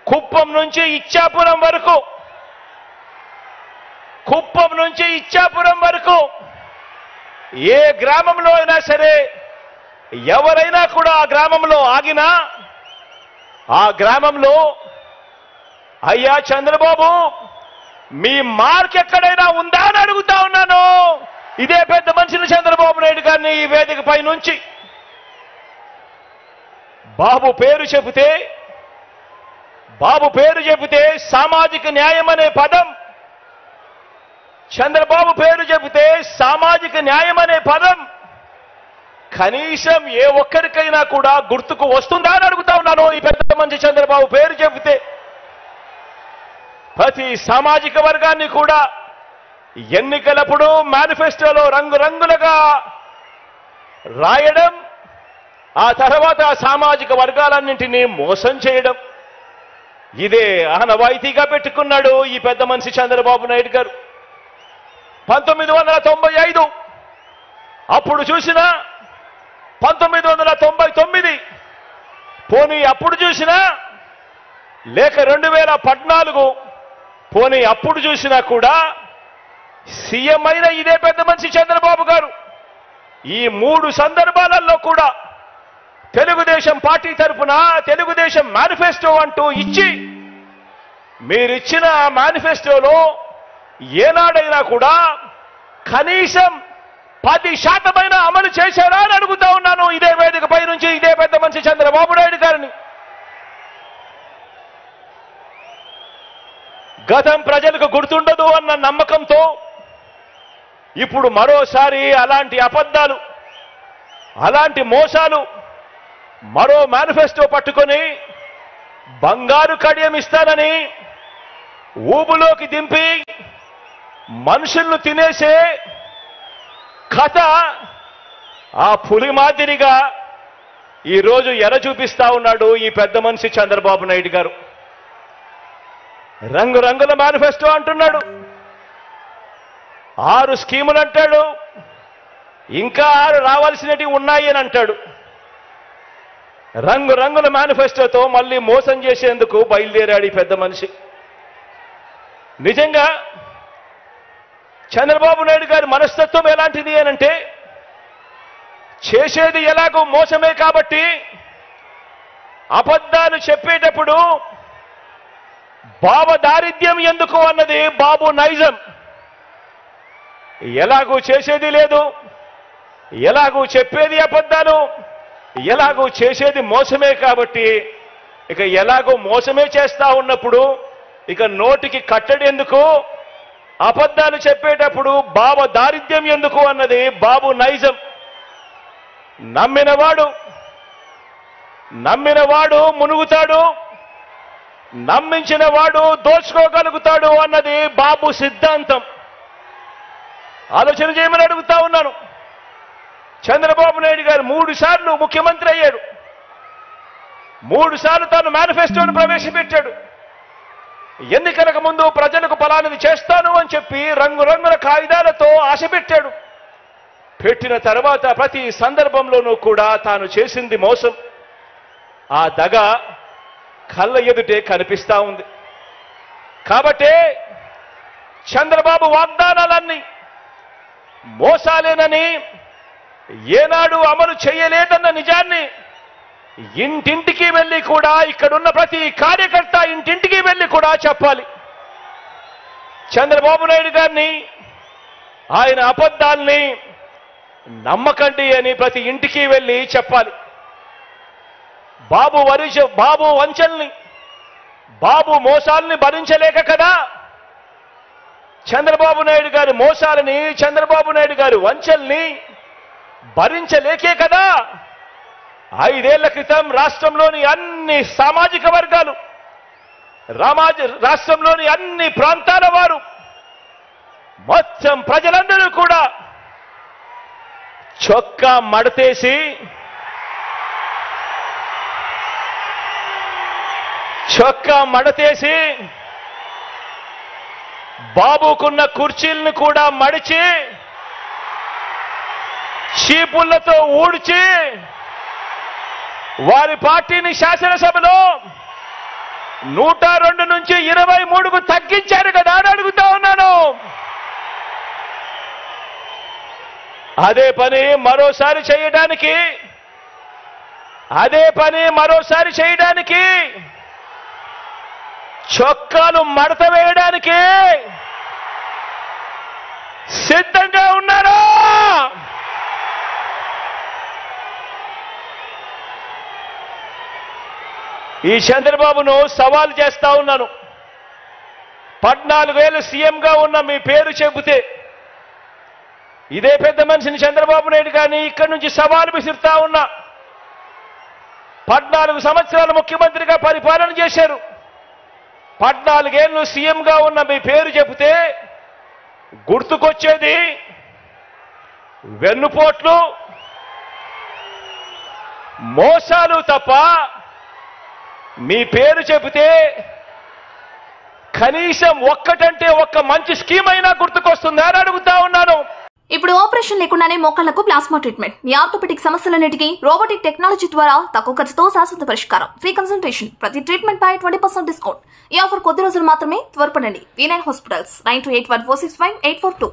కుప్పం నుంచి ఇచ్చాపురం వరకు ఏ గ్రామంలో అయినా సరే ఎవరైనా కూడా ఆ గ్రామంలో ఆగినా ఆ గ్రామంలో అయ్యా చంద్రబాబు మీ మార్క్ ఎక్కడైనా ఉందా అని అడుగుతా ఉన్నాను. ఇదే పెద్ద మనిషిని చంద్రబాబు నాయుడు గారిని ఈ వేదికపై నుంచి బాబు పేరు చెబితే సామాజిక న్యాయం అనే పదం, చంద్రబాబు పేరు చెబితే సామాజిక న్యాయం అనే పదం కనీసం ఏ ఒక్కరికైనా కూడా గుర్తుకు వస్తుందా అని అడుగుతా ఉన్నాను. ఈ పెద్ద మనిషి చంద్రబాబు పేరు చెబితే ప్రతి సామాజిక వర్గాన్ని కూడా ఎన్నికలప్పుడు మేనిఫెస్టోలో రంగురంగులుగా రాయడం, ఆ తర్వాత సామాజిక వర్గాలన్నింటినీ మోసం చేయడం, ఇదే ఆనవాయితీగా పెట్టుకున్నాడు ఈ పెద్ద మనిషి చంద్రబాబు నాయుడు గారు. 1995 అప్పుడు చూసినా, 1999 పోనీ అప్పుడు చూసినా, లేక 2014 పోనీ అప్పుడు చూసినా కూడా సీఎం అయిన ఇదే పెద్ద మనిషి చంద్రబాబు గారు ఈ 3 సందర్భాలలో కూడా తెలుగుదేశం పార్టీ తరఫున తెలుగుదేశం మేనిఫెస్టో అంటూ ఇచ్చి, మీరిచ్చిన మేనిఫెస్టోలో ఏనాడైనా కూడా కనీసం 10% అమలు చేశారా అని అడుగుతా ఉన్నాను ఇదే వేదికపై నుంచి ఇదే పెద్ద మనిషి చంద్రబాబు నాయుడు గారిని. గతం ప్రజలకు గుర్తుండదు అన్న నమ్మకంతో ఇప్పుడు మరోసారి అలాంటి అబద్ధాలు, అలాంటి మోసాలు, మరో మేనిఫెస్టో పట్టుకొని బంగారు కడియం ఇస్తానని ఊబులోకి దింపి మనుషులను తినేసే కథ ఆ పులి మాదిరిగా ఈరోజు ఎర చూపిస్తా ఉన్నాడు ఈ పెద్ద మనిషి చంద్రబాబు నాయుడు గారు. రంగురంగుల మేనిఫెస్టో అంటున్నాడు, 6 స్కీములు అంటాడు, ఇంకా 6 రావాల్సినవి ఉన్నాయి అని అంటాడు. రంగురంగుల మేనిఫెస్టోతో మళ్ళీ మోసం చేసేందుకు బయలుదేరాడు ఈ పెద్ద మనిషి. నిజంగా చంద్రబాబు నాయుడు గారి మనస్తత్వం ఎలాంటిది అనంటే, చేసేది ఎలాగో మోసమే కాబట్టి అబద్ధాలు చెప్పేటప్పుడు బాబు దారిద్ర్యం ఎందుకు అన్నది బాబు నైజం. ఎలాగూ చేసేది లేదు, ఎలాగూ చెప్పేది అబద్ధాలు, ఎలాగూ చేసేది మోసమే కాబట్టి ఇక ఎలాగో మోసమే చేస్తా ఉన్నప్పుడు ఇక నోటికి కట్టడి ఎందుకు, అబద్ధాలు చెప్పేటప్పుడు బాబు దారిద్ర్యం ఎందుకు అన్నది బాబు నైజం. నమ్మినవాడు మునుగుతాడు, నమ్మించిన వాడు దోచుకోగలుగుతాడు అన్నది బాబు సిద్ధాంతం. ఆలోచన చేయమని అడుగుతా ఉన్నాను. చంద్రబాబు నాయుడు గారు 3 సార్లు ముఖ్యమంత్రి అయ్యాడు, 3 సార్లు తాను మేనిఫెస్టోను ప్రవేశపెట్టాడు. ఎన్నికలకు ముందు ప్రజలకు ఫలానిది చేస్తాను అని చెప్పి రంగురంగుల కాగితాలతో ఆశ పెట్టాడు. పెట్టిన తర్వాత ప్రతి సందర్భంలోనూ కూడా తాను చేసింది మోసం. ఆ దగ కళ్ళ ఎదుటే కనిపిస్తా ఉంది. కాబట్టే చంద్రబాబు వాగ్దానాలన్నీ మోసాలేనని, ఏనాడు అమలు చేయలేదన్న నిజాన్ని ఇంటింటికి వెళ్ళి కూడా, ఇక్కడున్న ప్రతి కార్యకర్త ఇంటింటికి వెళ్ళి కూడా చెప్పాలి. చంద్రబాబు నాయుడు గారిని, ఆయన అబద్ధాల్ని నమ్మకండి అని ప్రతి ఇంటికి వెళ్ళి చెప్పాలి. బాబు వంచల్ని, బాబు మోసాలని భరించలేక కదా, చంద్రబాబు నాయుడు గారి మోసాలని, చంద్రబాబు నాయుడు గారి వంచల్ని భరించలేకే కదా 5 ఏళ్ల క్రితం రాష్ట్రంలోని అన్ని సామాజిక వర్గాలు, రాష్ట్రంలోని అన్ని ప్రాంతాల వారు, మొత్తం ప్రజలందరూ కూడా చొక్కా మడతేసి బాబుకున్న కుర్చీలను కూడా మడిచి చీపుళ్లతో ఊడ్చి వారి పార్టీని శాసనసభలో 102 నుంచి 23కు తగ్గించారు కదా అని అడుగుతా ఉన్నాను. అదే పని మరోసారి చేయడానికి చొక్కాలు మడత వేయడానికి సిద్ధంగా ఉన్నారా? ఈ చంద్రబాబును సవాల్ చేస్తా ఉన్నాను. 14 ఏళ్ళు సీఎంగా ఉన్న మీ పేరు చెబితే ఇదే పెద్ద మనిషిని చంద్రబాబు నాయుడు గారిని ఇక్కడి నుంచి సవాలు విసురుతా ఉన్నా. 14 సంవత్సరాలు ముఖ్యమంత్రిగా పరిపాలన చేశారు. 14 ఏళ్ళు సీఎంగా ఉన్న మీ పేరు చెబితే గుర్తుకొచ్చేది వెన్నుపోట్లు, మోసాలు తప్ప మీ పేరు చెబితే కనీసం ఒక్కటంటే ఒక్క మంచి స్కీమ్ అయినా గుర్తుకొస్తుందా అని అడుగుతా ఉన్నాను. ఇప్పుడు ఆపరేషన్ లేకుండానే మోకాళ్లకు ప్లాస్మా ట్రీట్మెంట్. మీ ఆర్థోపెటిక్ సమస్యలన్నిటికీ రోబోటిక్ టెక్నాలజీ ద్వారా తక్కువ ఖర్చుతో శాశ్వత పరిష్కారం. Free consultation. ప్రతి ట్రీట్మెంట్ పై 20% డిస్కౌంట్. ఈ ఆఫర్ కొద్ది రోజులు మాత్రమే. త్వరపడండి. V9 hospitals 9281465842.